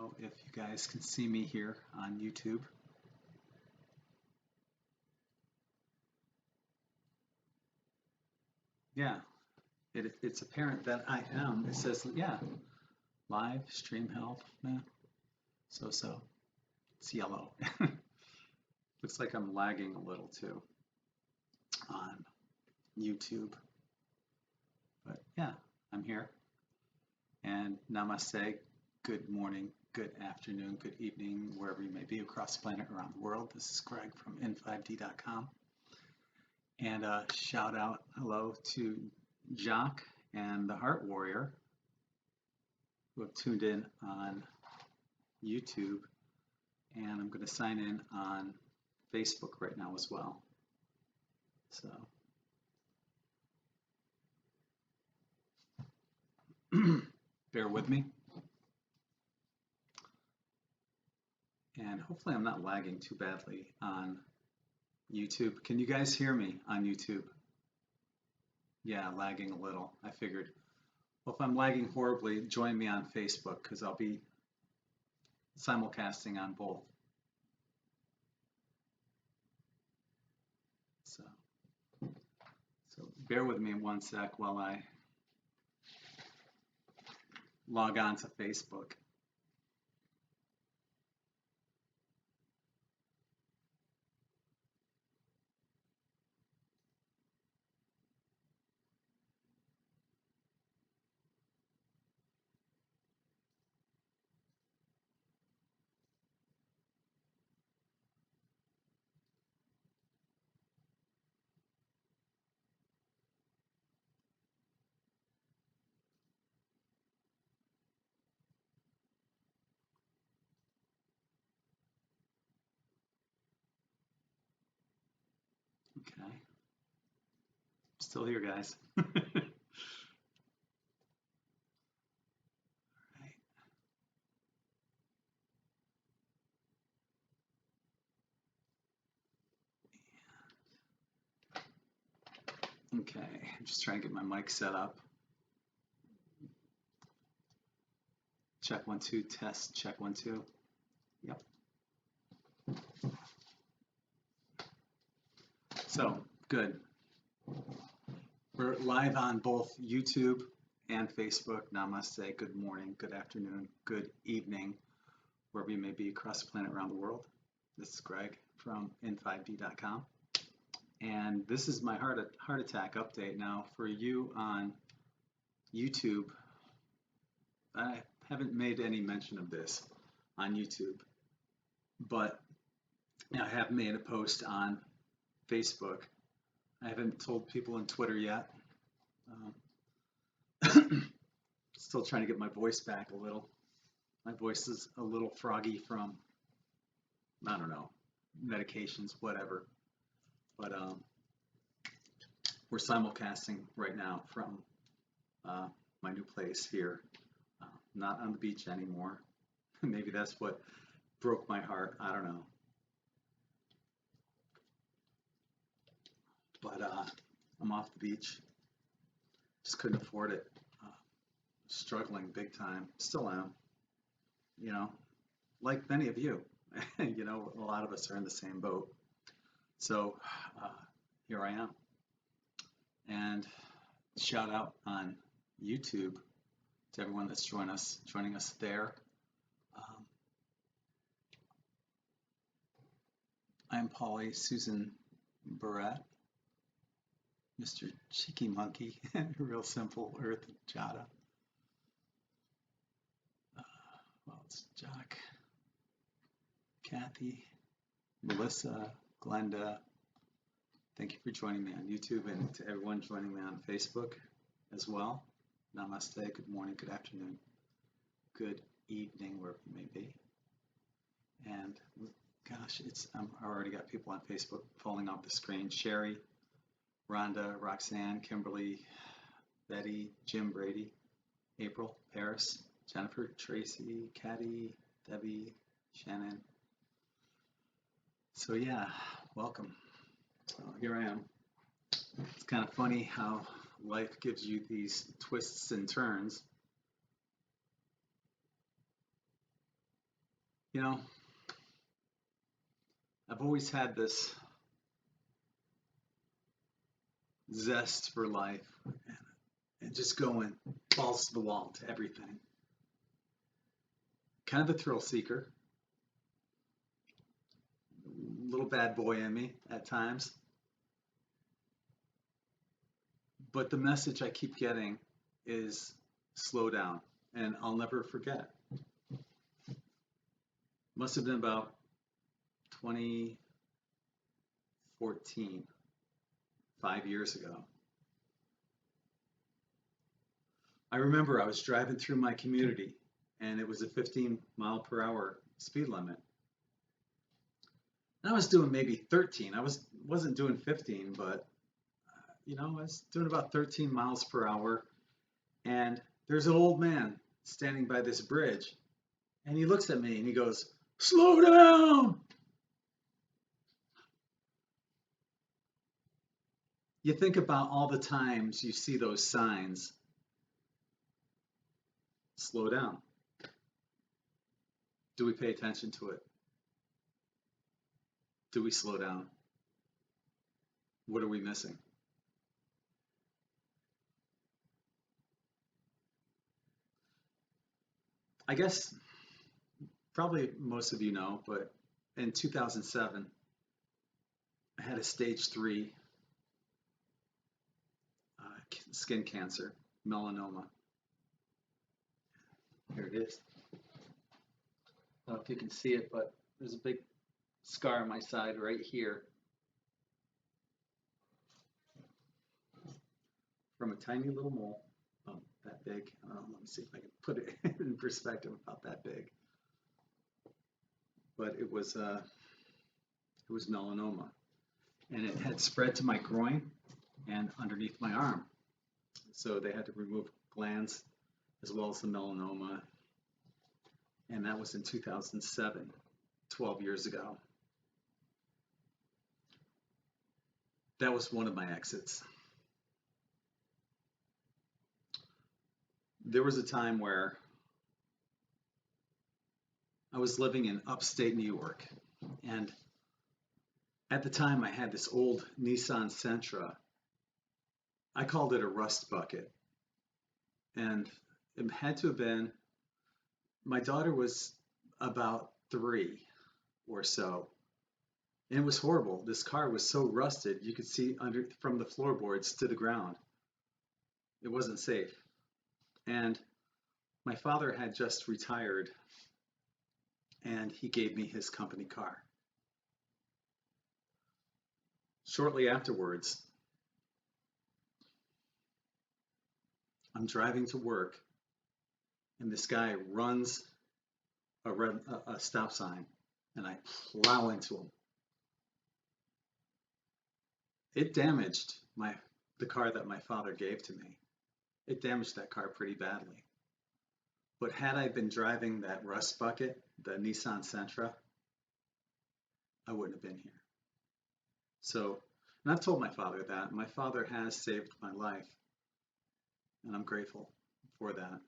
know if you guys can see me here on YouTube. Yeah, it's apparent that I am. It says, yeah, live stream help. Yeah, so it's yellow. Looks like I'm lagging a little too on YouTube. But yeah, I'm here. And namaste, good morning, good afternoon, good evening, wherever you may be across the planet, around the world. This is Greg from n5d.com. And shout out hello to Jock and the Heart Warrior who have tuned in on YouTube. And I'm going to sign in on Facebook right now as well. So bear with me. And hopefully I'm not lagging too badly on YouTube. Can you guys hear me on YouTube? Yeah, lagging a little. I figured. Well, if I'm lagging horribly, join me on Facebook because I'll be simulcasting on both. So bear with me one sec while I log on to Facebook. Okay. Still here, guys. All right. Okay, I'm just trying to get my mic set up. Check 1 2 test, check 1 2. Yep. So good. We're live on both YouTube and Facebook. Namaste, good morning, good afternoon, good evening, wherever you may be across the planet, around the world. This is Greg from n5d.com. And this is my heart attack update. Now, for you on YouTube, I haven't made any mention of this on YouTube, but I have made a post on Facebook. I haven't told people on Twitter yet. Still trying to get my voice back a little. My voice is a little froggy from, I don't know, medications, whatever. But we're simulcasting right now from my new place here. Not on the beach anymore. Maybe that's what broke my heart. I don't know. But I'm off the beach. Just couldn't afford it. Struggling big time. Still am. You know, like many of you. You know, a lot of us are in the same boat. So here I am. And shout out on YouTube to everyone that's joining us there. I'm Polly Susan Barrett, Mr. Cheeky Monkey, real simple Earth Jada. Well, it's Jock, Kathy, Melissa, Glenda. Thank you for joining me on YouTube, and to everyone joining me on Facebook as well. Namaste, good morning, good afternoon, good evening, wherever you may be. And gosh, I've already got people on Facebook falling off the screen. Sherry, Rhonda, Roxanne, Kimberly, Betty, Jim Brady, April, Paris, Jennifer, Tracy, Caddy, Debbie, Shannon. So yeah, welcome. So here I am. It's kind of funny how life gives you these twists and turns. You know, I've always had this zest for life and just going balls to the wall to everything. Kind of a thrill seeker, little bad boy in me at times. But the message I keep getting is slow down, and I'll never forget. Must have been about 2014, 5 years ago. I remember I was driving through my community and it was a 15 mph speed limit. And I was doing maybe 13. Wasn't doing 15, but I was doing about 13 miles per hour. And there's an old man standing by this bridge, and he looks at me and he goes, "Slow down." You think about all the times you see those signs. Slow down. Do we pay attention to it? Do we slow down? What are we missing? I guess probably most of you know, but in 2007, I had a stage 3 skin cancer, melanoma. Here it is. I don't know if you can see it, but there's a big scar on my side right here from a tiny little mole, that big. Let me see if I can put it in perspective, about that big. But it was melanoma, and it had spread to my groin and underneath my arm. So they had to remove glands as well as the melanoma, and that was in 2007, 12 years ago. That was one of my exits. There was a time where I was living in upstate New York, and at the time I had this old Nissan Sentra. I called it a rust bucket, and it had to have been, my daughter was about 3 or so, and it was horrible. This car was so rusted you could see from the floorboards to the ground. It wasn't safe. And my father had just retired, and he gave me his company car. Shortly afterwards, I'm driving to work, and this guy runs a stop sign, and I plow into him. It damaged the car that my father gave to me. It damaged that car pretty badly. But had I been driving that rust bucket, the Nissan Sentra, I wouldn't have been here. So, and I've told my father that. My father has saved my life, and I'm grateful for that.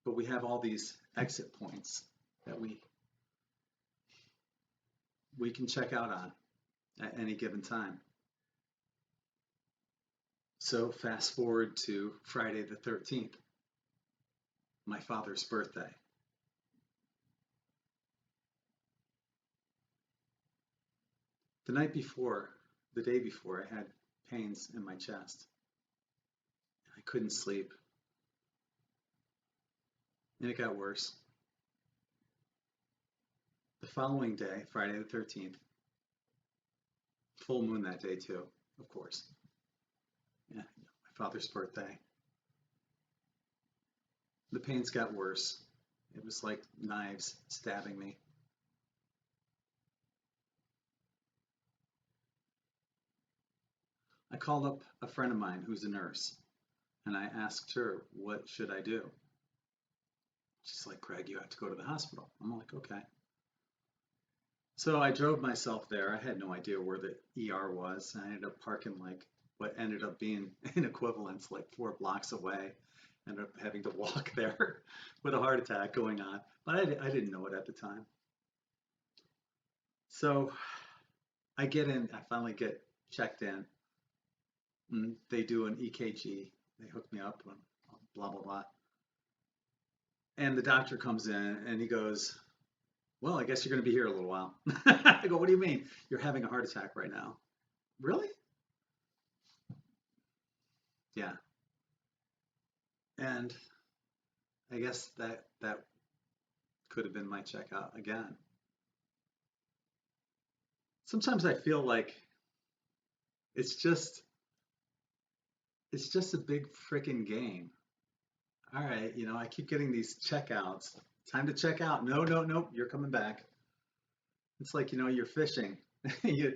But we have all these exit points that we can check out on at any given time. So fast forward to Friday the 13th, my father's birthday. The night before, the day before, I had pains in my chest. I couldn't sleep. And it got worse. The following day, Friday the 13th, full moon that day too, of course. Yeah, my father's birthday. The pains got worse. It was like knives stabbing me. I called up a friend of mine who's a nurse, and I asked her, what should I do? She's like, Craig, you have to go to the hospital. I'm like, okay. So I drove myself there. I had no idea where the ER was. I ended up parking like what ended up being an equivalent, like 4 blocks away. Ended up having to walk there with a heart attack going on, but I didn't know it at the time. So I get in, I finally get checked in. And they do an EKG. They hook me up, and blah, blah, blah. And the doctor comes in and he goes, well, I guess you're going to be here a little while. I go, what do you mean? You're having a heart attack right now. Really? Yeah. And I guess that could have been my checkout again. Sometimes I feel like it's just it's just a big freaking game. All right, I keep getting these checkouts. Time to check out. No, no, no, you're coming back. It's like, you're fishing. You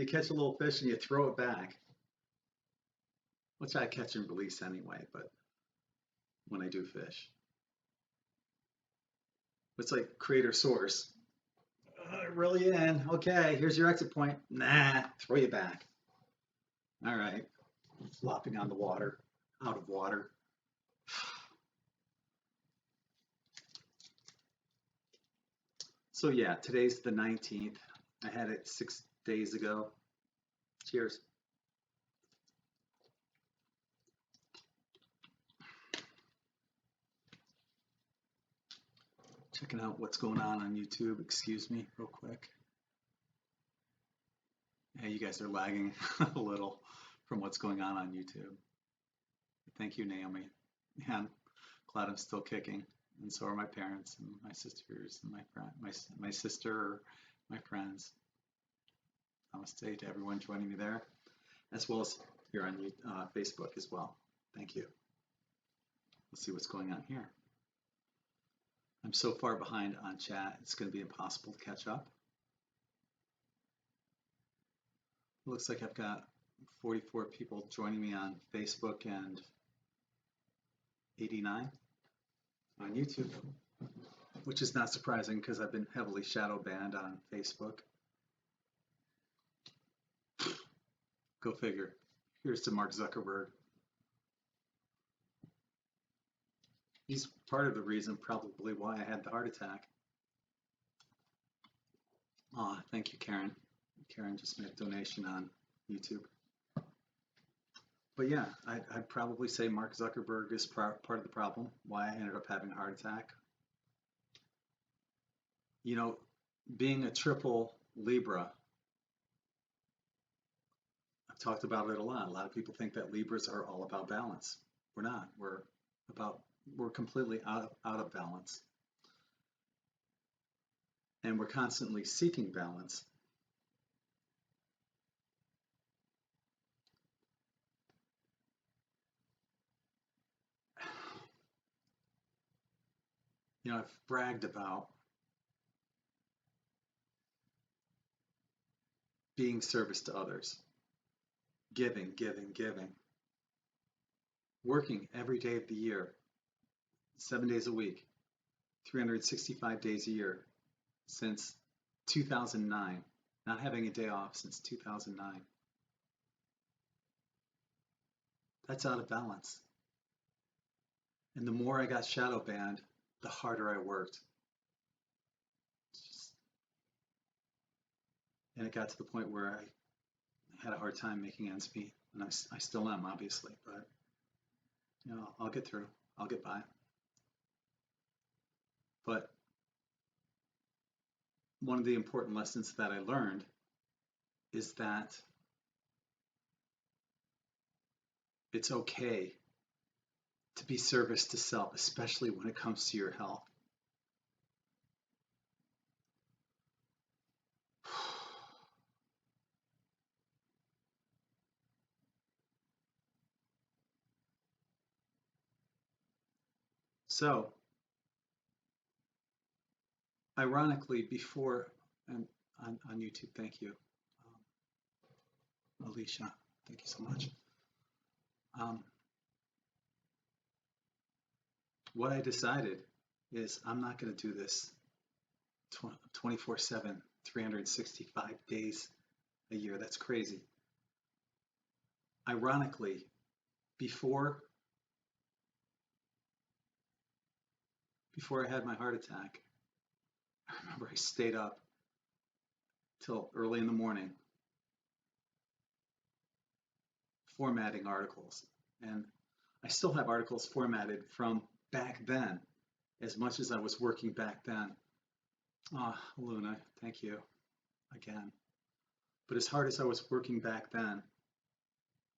catch a little fish and you throw it back, which I catch and release anyway, but when I do fish. It's like creator source. Reel you in. Okay, here's your exit point. Nah, throw you back. All right, flopping on the water, out of water. So yeah, today's the 19th. I had it 6 days ago. Cheers. Checking out what's going on YouTube. Excuse me, real quick. Yeah, you guys are lagging a little from what's going on YouTube. Thank you, Naomi. Yeah, I'm glad I'm still kicking, and so are my parents and my sisters and my sister, my friends. Namaste to everyone joining me there, as well as here on Facebook as well. Thank you. Let's see what's going on here. I'm so far behind on chat, it's going to be impossible to catch up. It looks like I've got 44 people joining me on Facebook and 89 on YouTube, which is not surprising because I've been heavily shadow banned on Facebook. Go figure. Here's to Mark Zuckerberg. He's part of the reason probably why I had the heart attack. Oh, thank you, Karen. Karen just made a donation on YouTube. But yeah, I'd probably say Mark Zuckerberg is part of the problem, why I ended up having a heart attack. Being a triple Libra, I've talked about it a lot. A lot of people think that Libras are all about balance. We're not. We're completely out of balance. And we're constantly seeking balance. I've bragged about being service to others, giving, working every day of the year, 7 days a week, 365 days a year since 2009, not having a day off since 2009. That's out of balance. And the more I got shadow banned, the harder I worked. And it got to the point where I had a hard time making ends meet. And I still am, obviously, but I'll get through. I'll get by. But one of the important lessons that I learned is that it's okay to be service to self, especially when it comes to your health. So, ironically, before, and on YouTube, thank you, Alicia, thank you so much. What I decided is I'm not going to do this 24/7, 365 days a year. That's crazy. Ironically, before before I had my heart attack. I remember I stayed up till early in the morning formatting articles. And I still have articles formatted from back then, as much as I was working back then. Ah, oh, Luna, thank you again. But as hard as I was working back then,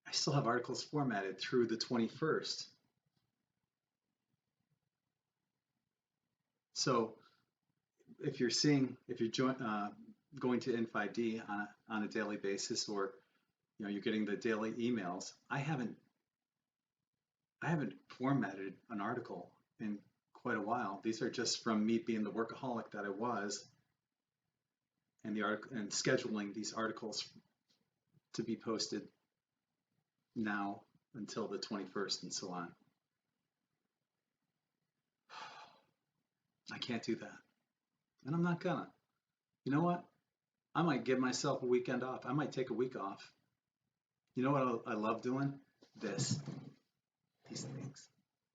I still have articles formatted through the 21st. So if you're going to N5D on a daily basis, or you're getting the daily emails, I haven't formatted an article in quite a while. These are just from me being the workaholic that I was, and scheduling these articles to be posted now until the 21st and so on. I can't do that, and I'm not gonna. You know what? I might give myself a weekend off. I might take a week off. You know what I love doing? These things,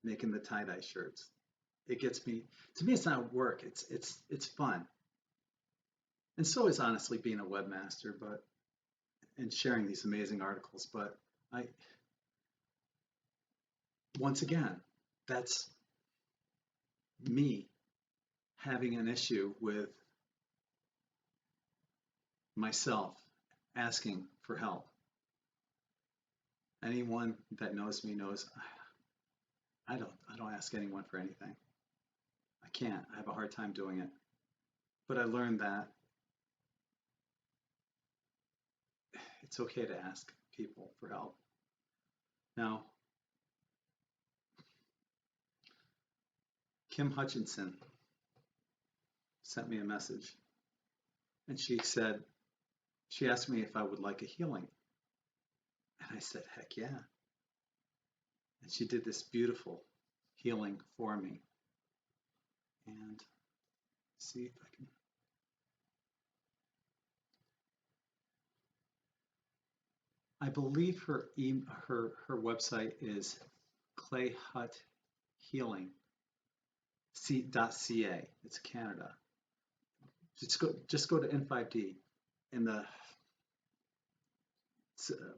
making the tie-dye shirts. It gets me. To me, it's not work. It's fun. And so is honestly being a webmaster, and sharing these amazing articles. But once again, that's me having an issue with myself asking for help. Anyone that knows me knows I don't ask anyone for anything. I can't. I have a hard time doing it. But I learned that it's okay to ask people for help. Now, Kim Hutchinson sent me a message, and she asked me if I would like a healing. And I said, heck yeah. And she did this beautiful healing for me. And see if I can. I believe her website is clayhuthealing.ca. It's Canada. Just go to N5D in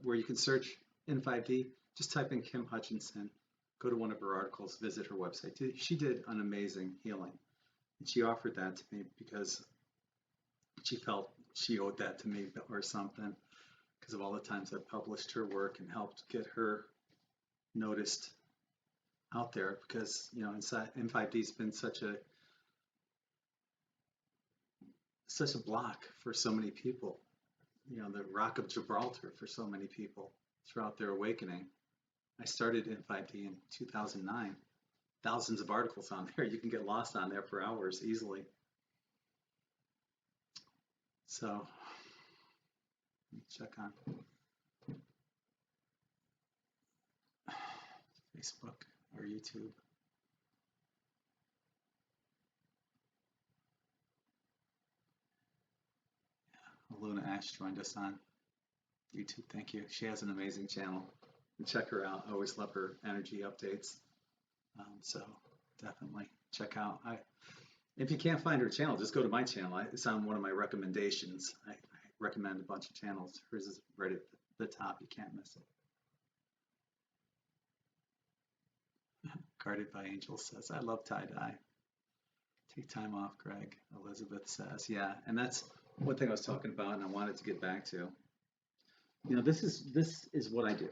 where you can search N5D. Just type in Kim Hutchinson. Go to one of her articles. Visit her website. She did an amazing healing, and she offered that to me because she felt she owed that to me or something, because of all the times I've published her work and helped get her noticed out there. Because N5D has been such a block for so many people. The Rock of Gibraltar for so many people throughout their awakening. I started N5D in 2009. Thousands of articles on there. You can get lost on there for hours easily. So let me check on Facebook or YouTube. Luna Ash joined us on YouTube. Thank you. She has an amazing channel. And check her out. I always love her energy updates. So definitely check out. If you can't find her channel, just go to my channel. It's on one of my recommendations. I recommend a bunch of channels. Hers is right at the top. You can't miss it. Guarded by Angels says, I love tie-dye. Take time off, Greg. Elizabeth says, yeah. And that's one thing I was talking about and I wanted to get back to. This is what I do.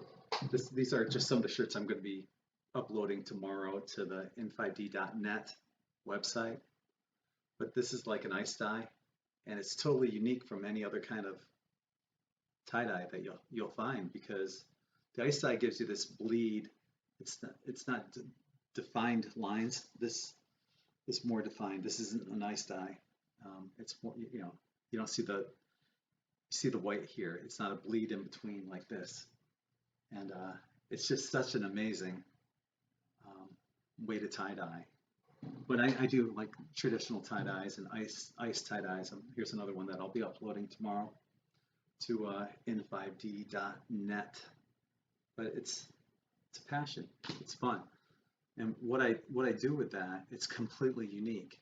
These are just some of the shirts I'm going to be uploading tomorrow to the n5d.net website. But this is like an ice dye, and it's totally unique from any other kind of tie-dye that you'll find, because the ice dye gives you this bleed. It's not defined lines. This is more defined. This isn't an ice dye. It's more, you don't see the white here. It's not a bleed in between like this, and it's just such an amazing way to tie-dye. But I do like traditional tie-dyes and ice tie-dyes. Here's another one that I'll be uploading tomorrow to n5d.net. But it's a passion. It's fun. And what I do with that, it's completely unique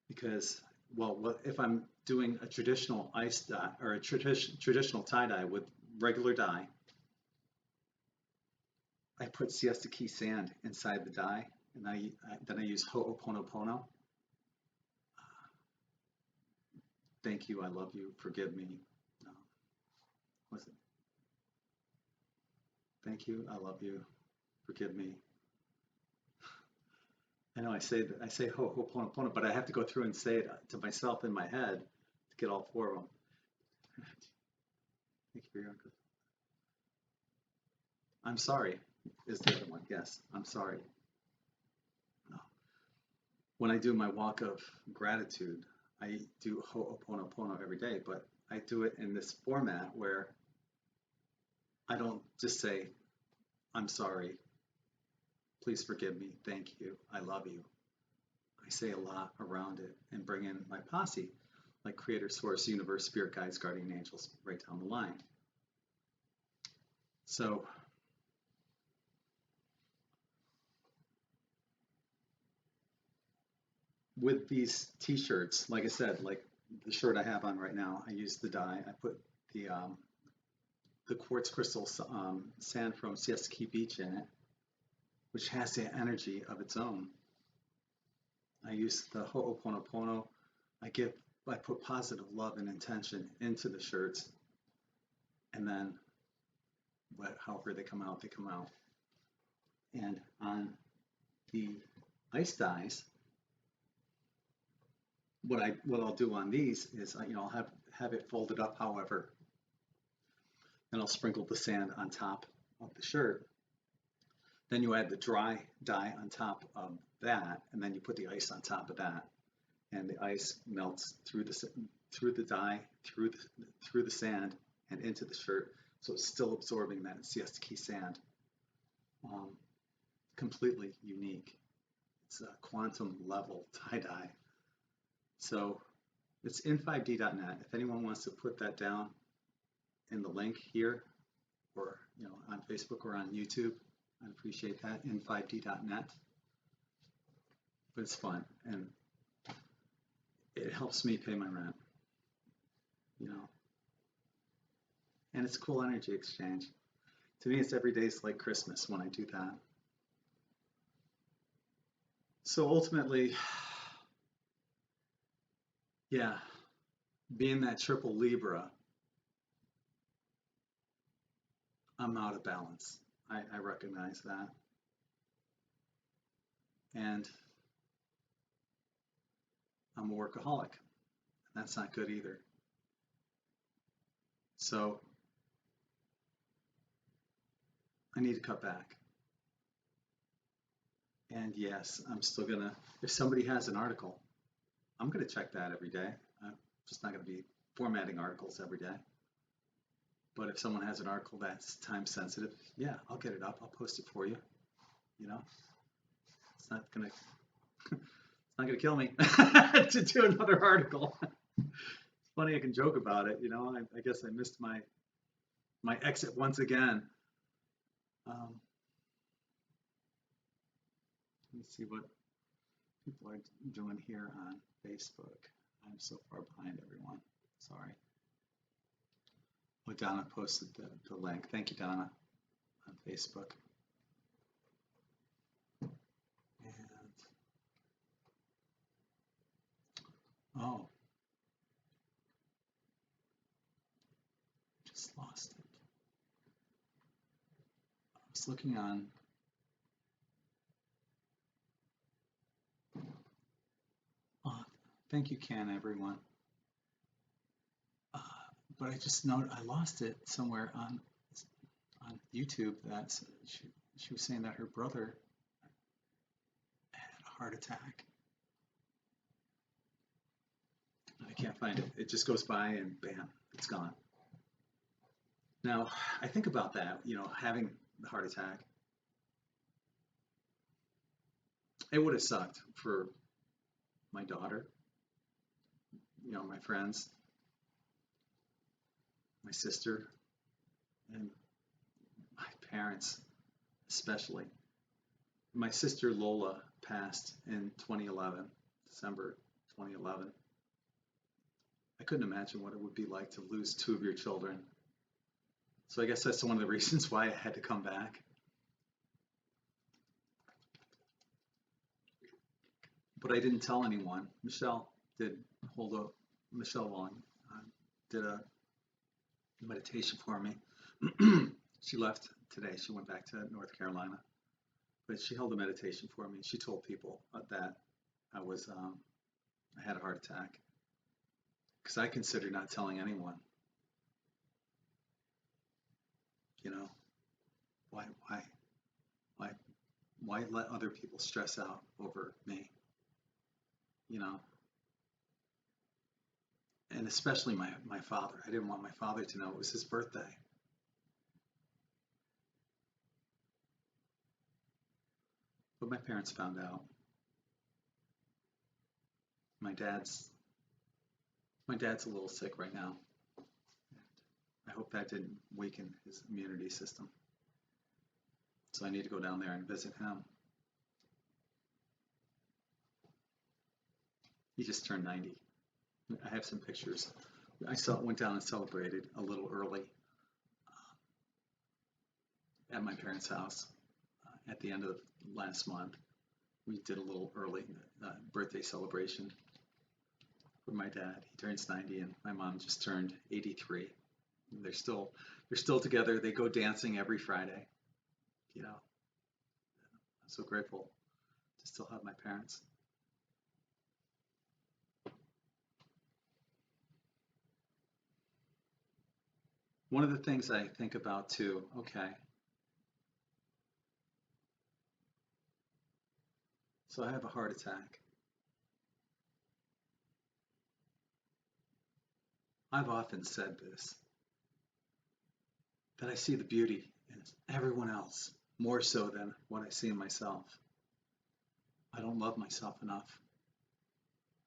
because, well, what if I'm doing a traditional ice dye or a traditional tie dye with regular dye? I put Siesta Key sand inside the dye, and then I use Ho'oponopono. Thank you, I love you, forgive me. No, what's it? Thank you, I love you, forgive me. I know I say Ho'oponopono, but I have to go through and say it to myself in my head to get all four of them. Thank you for your uncle. I'm sorry is the other one. Yes, I'm sorry. No. When I do my walk of gratitude, I do Ho'oponopono every day, but I do it in this format where I don't just say, I'm sorry, please forgive me, thank you, I love you. I say a lot around it and bring in my posse, like Creator, Source, Universe, Spirit Guides, Guardian Angels, right down the line. So with these t-shirts, like I said, like the shirt I have on right now, I use the dye. I put the quartz crystal sand from Siesta Key Beach in it, which has the energy of its own. I use the Ho'oponopono. I put positive love and intention into the shirts, and then however they come out, they come out. And on the ice dyes, what I'll do on these is I'll have it folded up, however, and I'll sprinkle the sand on top of the shirt. Then you add the dry dye on top of that, and then you put the ice on top of that, and the ice melts through the dye, through the sand, and into the shirt, so it's still absorbing that Siesta Key sand. Completely unique. It's a quantum level tie-dye. So it's in5d.net. If anyone wants to put that down in the link here, or on Facebook or on YouTube, I'd appreciate that. in5d.net. But it's fun and it helps me pay my rent. And it's a cool energy exchange. To me, it's every day's like Christmas when I do that. So ultimately, yeah, being that triple Libra, I'm out of balance. I recognize that. And I'm a workaholic. That's not good either. So I need to cut back. And yes, I'm still gonna, if somebody has an article, I'm gonna check that every day. I'm just not gonna be formatting articles every day. But if someone has an article that's time sensitive, yeah, I'll get it up. I'll post it for you. It's not gonna kill me to do another article. It's funny, I can joke about it. I guess I missed my exit once again. Let me see what people are doing here on Facebook. I'm so far behind everyone. Sorry. Oh, Donna posted the link. Thank you, Donna, on Facebook. And oh, just lost it. I was looking on. Oh, thank you, Ken, everyone. But I just noted I lost it somewhere on YouTube. That she was saying that her brother had a heart attack. I can't find it. It just goes by and bam, it's gone. Now, I think about that, having the heart attack. It would have sucked for my daughter, my friends, my sister, and my parents especially. my sister Lola passed in 2011, December 2011. I couldn't imagine what it would be like to lose two of your children. So I guess that's one of the reasons why I had to come back. But I didn't tell anyone. Michelle Wong did a meditation for me. She left today. She went back to North Carolina. But she held a meditation for me. She told people that I had a heart attack. Because I considered not telling anyone. You know, why let other people stress out over me? You know, and especially my father. I didn't want my father to know it was his birthday. But my parents found out. My dad's a little sick right now. I hope that didn't weaken his immunity system. So I need to go down there and visit him. He just turned 90. I have some pictures. Went down and celebrated a little early at my parents' house at the end of last month. We did a little early birthday celebration for my dad. He turns 90, and my mom just turned 83. And they're still together. They go dancing every Friday. You know, I'm so grateful to still have my parents. One of the things I think about too, okay, so I have a heart attack. I've often said this, that I see the beauty in everyone else more so than what I see in myself. I don't love myself enough.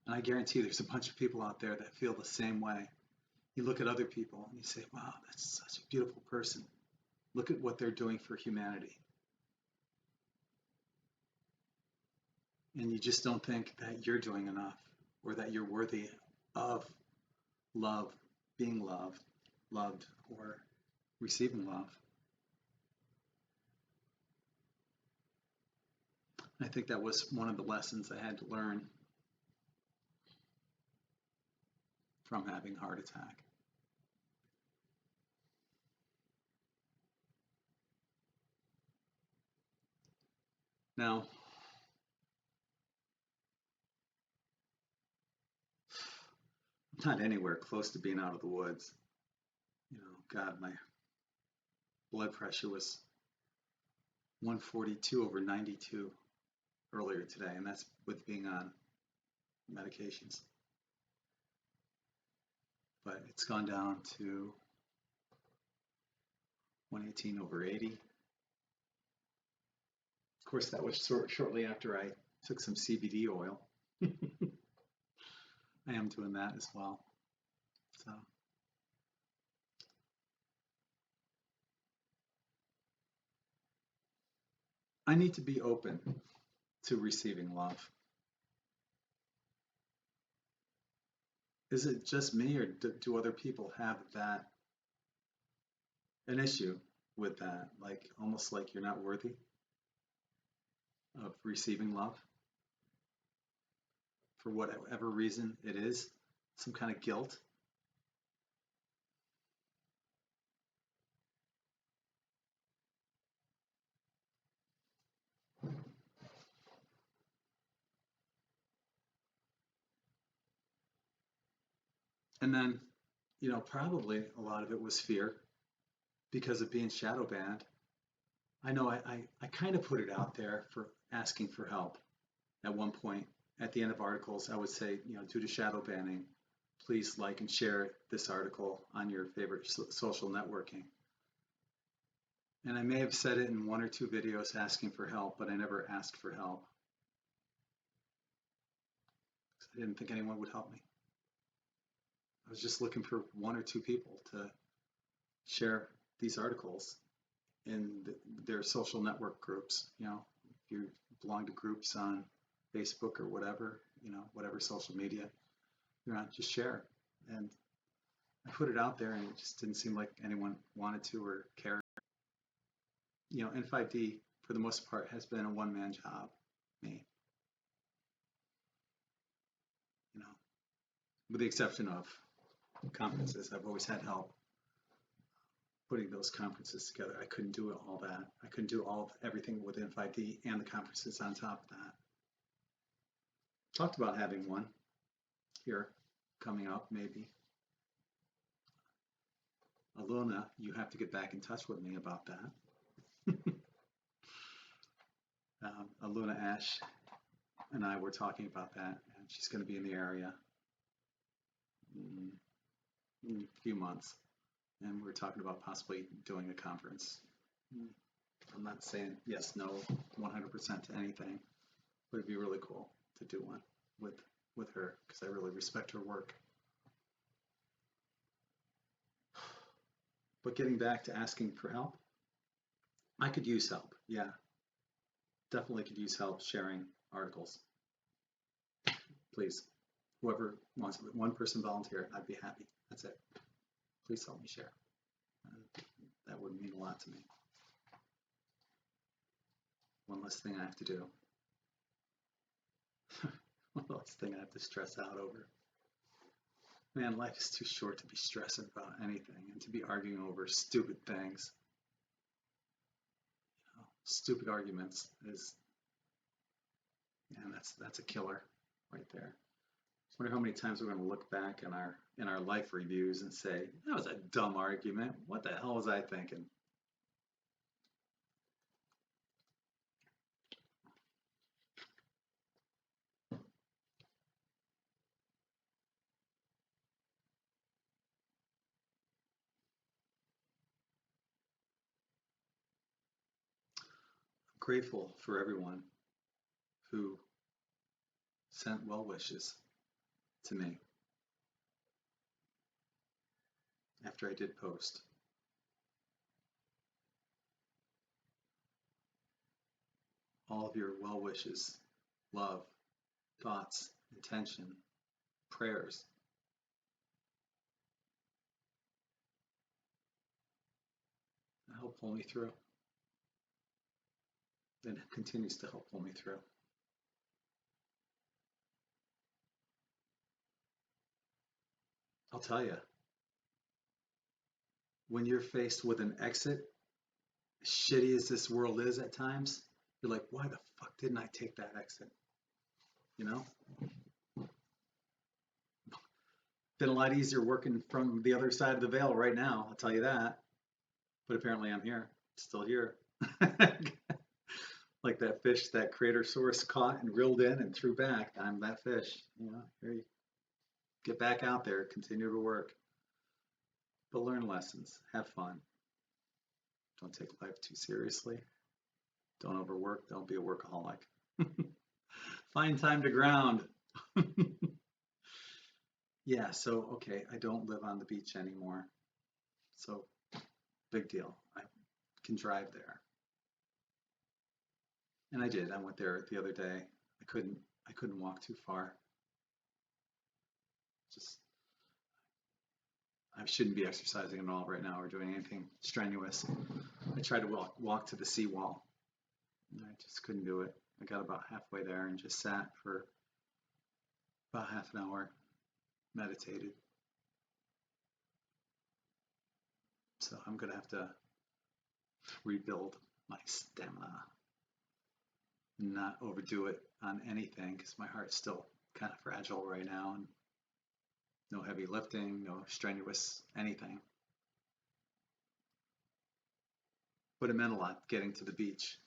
And I guarantee there's a bunch of people out there that feel the same way. You look at other people and you say, wow, that's such a beautiful person. Look at what they're doing for humanity. And you just don't think that you're doing enough or that you're worthy of love, being loved, or receiving love. I think that was one of the lessons I had to learn from having a heart attack. Now, I'm not anywhere close to being out of the woods. You know, God, my blood pressure was 142/92 earlier today, and that's with being on medications. But it's gone down to 118/80. Of course, that was shortly after I took some CBD oil. I am doing that as well. So I need to be open to receiving love. Is it just me, or do other people have an issue with that? Like almost like you're not worthy of receiving love for whatever reason it is, some kind of guilt. And then, you know, probably a lot of it was fear because of being shadow banned. I know I kind of put it out there for asking for help at one point. At the end of articles, I would say, you know, due to shadow banning, please like and share this article on your favorite social networking. And I may have said it in one or two videos asking for help, but I never asked for help. I didn't think anyone would help me. I was just looking for one or two people to share these articles in their social network groups, you know, if you belong to groups on Facebook or whatever, whatever social media you're on, just share. And I put it out there, and it just didn't seem like anyone wanted to or cared. N5D for the most part has been a one-man job. Me, with the exception of conferences. I've always had help putting those conferences together. I couldn't do all that. I couldn't do everything with N5D and the conferences on top of that. Talked about having one here coming up, maybe. Alona, you have to get back in touch with me about that. Alona Ash and I were talking about that, and she's going to be in the area in a few months, and we're talking about possibly doing a conference. I'm not saying yes, no, 100% to anything, but it'd be really cool to do one with her, because I really respect her work. But getting back to asking for help, I could use help. Yeah, definitely could use help sharing articles. Please, whoever wants one person volunteer, I'd be happy. That's it. Please help me share. That would mean a lot to me. One less thing I have to do. One less thing I have to stress out over. Man, life is too short to be stressing about anything and to be arguing over stupid things. Stupid arguments is, man, that's a killer right there. I wonder how many times we're going to look back in our life reviews and say, that was a dumb argument. What the hell was I thinking? Grateful for everyone who sent well wishes to me after I did post. All of your well wishes, love, thoughts, intention, prayers. Help pull me through. And it continues to help pull me through. I'll tell you, when you're faced with an exit, as shitty as this world is at times, you're like, why the fuck didn't I take that exit? Been a lot easier working from the other side of the veil right now, I'll tell you that. But apparently I'm here, still here. Like that fish that creator source caught and reeled in and threw back. I'm that fish. Here you get back out there, continue to work. But learn lessons, have fun. Don't take life too seriously. Don't overwork, don't be a workaholic. Find time to ground. Yeah, so, okay, I don't live on the beach anymore. So, big deal. I can drive there. And I did. I went there the other day. I couldn't walk too far. I shouldn't be exercising at all right now or doing anything strenuous. I tried to walk to the seawall. And I just couldn't do it. I got about halfway there and just sat for about half an hour, meditated. So I'm going to have to rebuild my stamina, not overdo it on anything, because my heart's still kind of fragile right now, and no heavy lifting, no strenuous anything. But it meant a lot getting to the beach.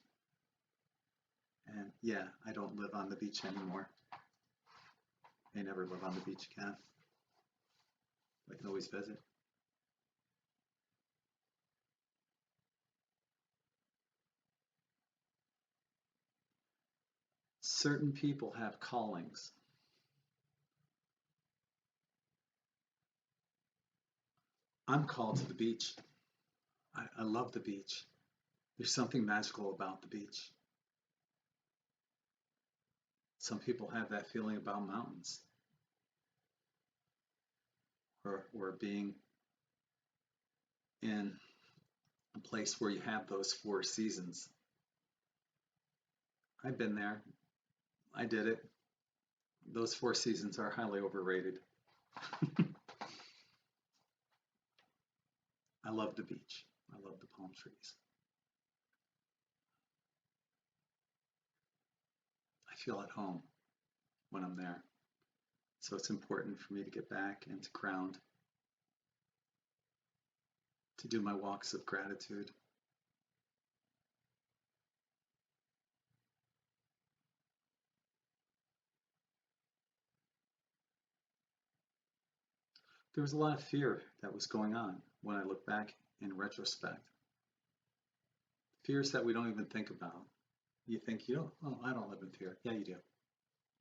And yeah, I don't live on the beach anymore. I never live on the beach again. I can always visit. Certain people have callings. I'm called to the beach. I love the beach. There's something magical about the beach. Some people have that feeling about mountains or being in a place where you have those four seasons. I've been there. I did it. Those four seasons are highly overrated. I love the beach. I love the palm trees. I feel at home when I'm there. So it's important for me to get back and to ground, to do my walks of gratitude. There was a lot of fear that was going on when I look back in retrospect. Fears that we don't even think about. You think, oh, I don't live in fear. Yeah, you do.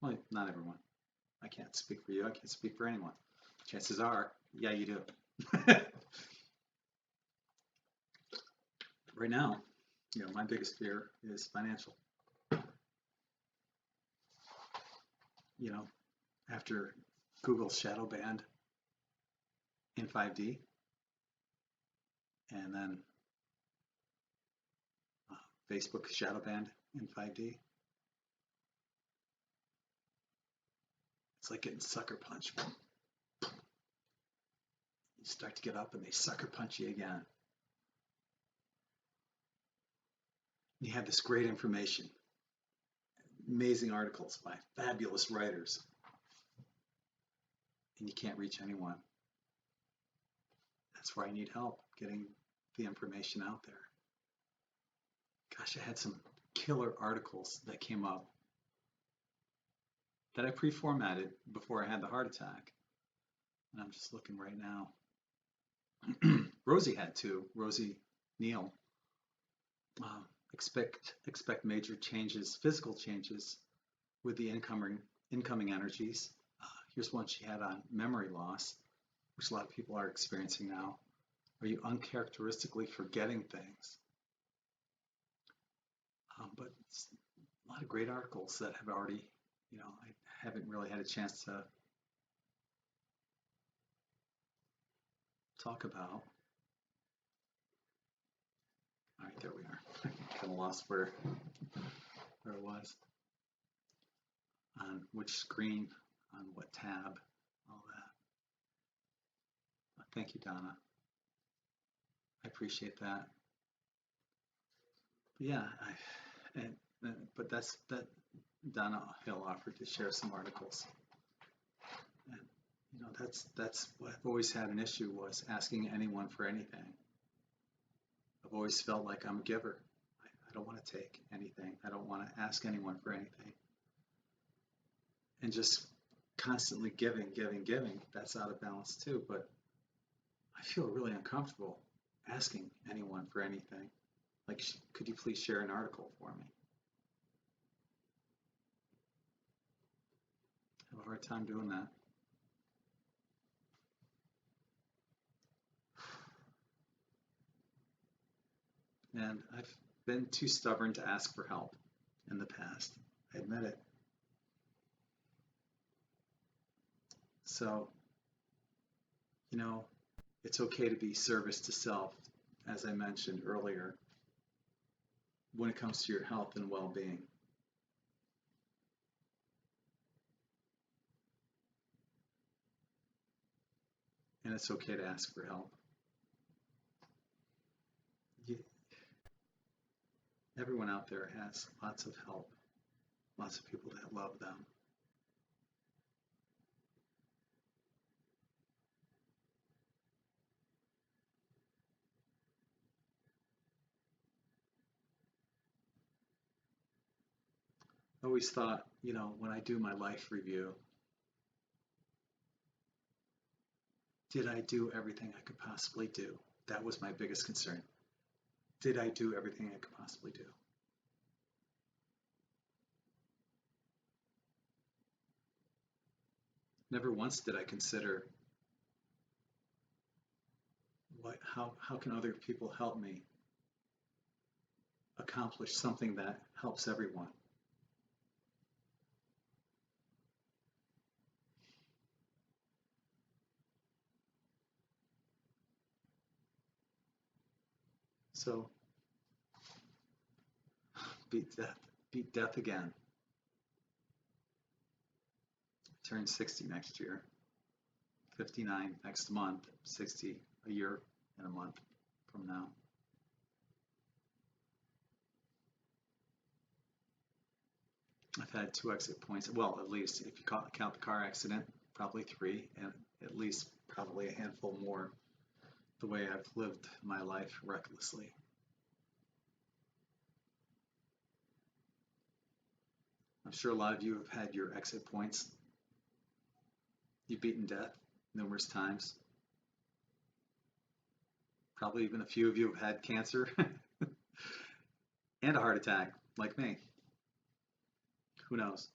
Well, not everyone. I can't speak for you. I can't speak for anyone. Chances are, yeah, you do. Right now, my biggest fear is financial. After Google shadow banned in 5D, and then Facebook shadow banned in 5D, it's like getting sucker punched. You start to get up and they sucker punch you again. You have this great information, amazing articles by fabulous writers, and you can't reach anyone. That's where I need help getting the information out there. Gosh, I had some killer articles that came up that I pre-formatted before I had the heart attack. And I'm just looking right now. Rosie had two. Rosie Neal. Expect major changes, physical changes with the incoming energies. Here's one she had on memory loss, which a lot of people are experiencing now. Are you uncharacteristically forgetting things? But a lot of great articles that have already, I haven't really had a chance to talk about. All right, there we are. Kind of lost where it was. On which screen, on what tab, all that. Thank you, Donna. I appreciate that. But yeah, but that Donna Hill offered to share some articles, and that's what I've always had an issue was asking anyone for anything. I've always felt like I'm a giver. I don't want to take anything. I don't want to ask anyone for anything. And just constantly giving, that's out of balance too. But I feel really uncomfortable asking anyone for anything. Like, could you please share an article for me? I have a hard time doing that. And I've been too stubborn to ask for help in the past. I admit it. So, it's okay to be service to self, as I mentioned earlier, when it comes to your health and well-being. And it's okay to ask for help. Everyone out there has lots of help, lots of people that love them. I always thought, when I do my life review, did I do everything I could possibly do? That was my biggest concern. Did I do everything I could possibly do? Never once did I consider how can other people help me accomplish something that helps everyone? So beat death again. Turn 60 next year, 59 next month, 60 a year and a month from now. I've had 2 exit points, well, at least if you count the car accident, probably 3, and at least probably a handful more the way I've lived my life recklessly. I'm sure a lot of you have had your exit points. You've beaten death numerous times. Probably even a few of you have had cancer and a heart attack, like me. Who knows?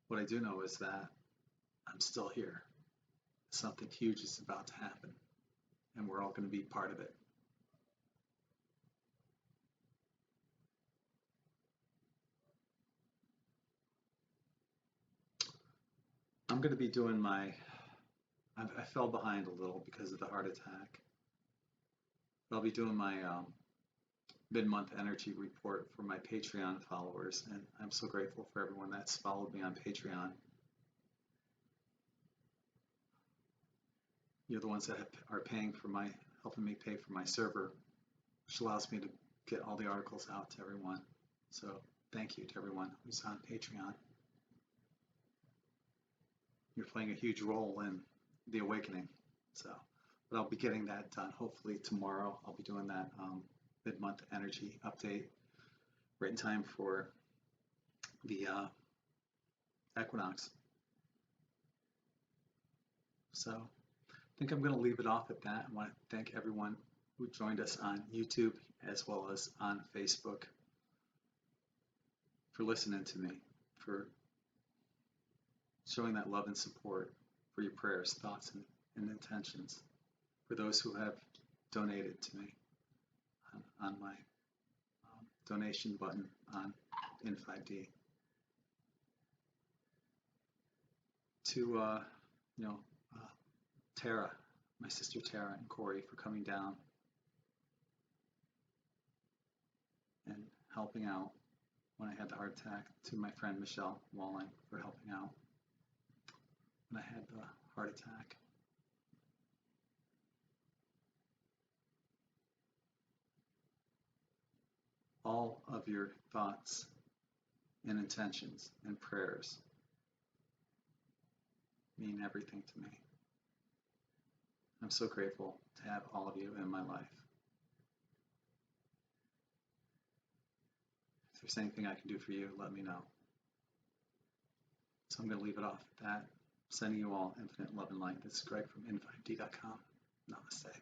What I do know is that I'm still here. Something huge is about to happen, and we're all going to be part of it. I'm going to be doing I fell behind a little because of the heart attack. I'll be doing my mid-month energy report for my Patreon followers, and I'm so grateful for everyone that's followed me on Patreon. You're the ones that are helping me pay for my server, which allows me to get all the articles out to everyone. So thank you to everyone who's on Patreon. You're playing a huge role in the awakening. But I'll be getting that done hopefully tomorrow. I'll be doing that mid-month energy update, right in time for the equinox. So I think I'm going to leave it off at that. I want to thank everyone who joined us on YouTube as well as on Facebook for listening to me, for showing that love and support, for your prayers, thoughts, and intentions, for those who have donated to me on my donation button on In5D. To Tara, my sister Tara, and Corey for coming down and helping out when I had the heart attack. To my friend Michelle Wong for helping out when I had the heart attack. All of your thoughts and intentions and prayers mean everything to me. I'm so grateful to have all of you in my life. If there's anything I can do for you, let me know. So I'm going to leave it off at that. Sending you all infinite love and light. This is Greg from in5d.com. Namaste.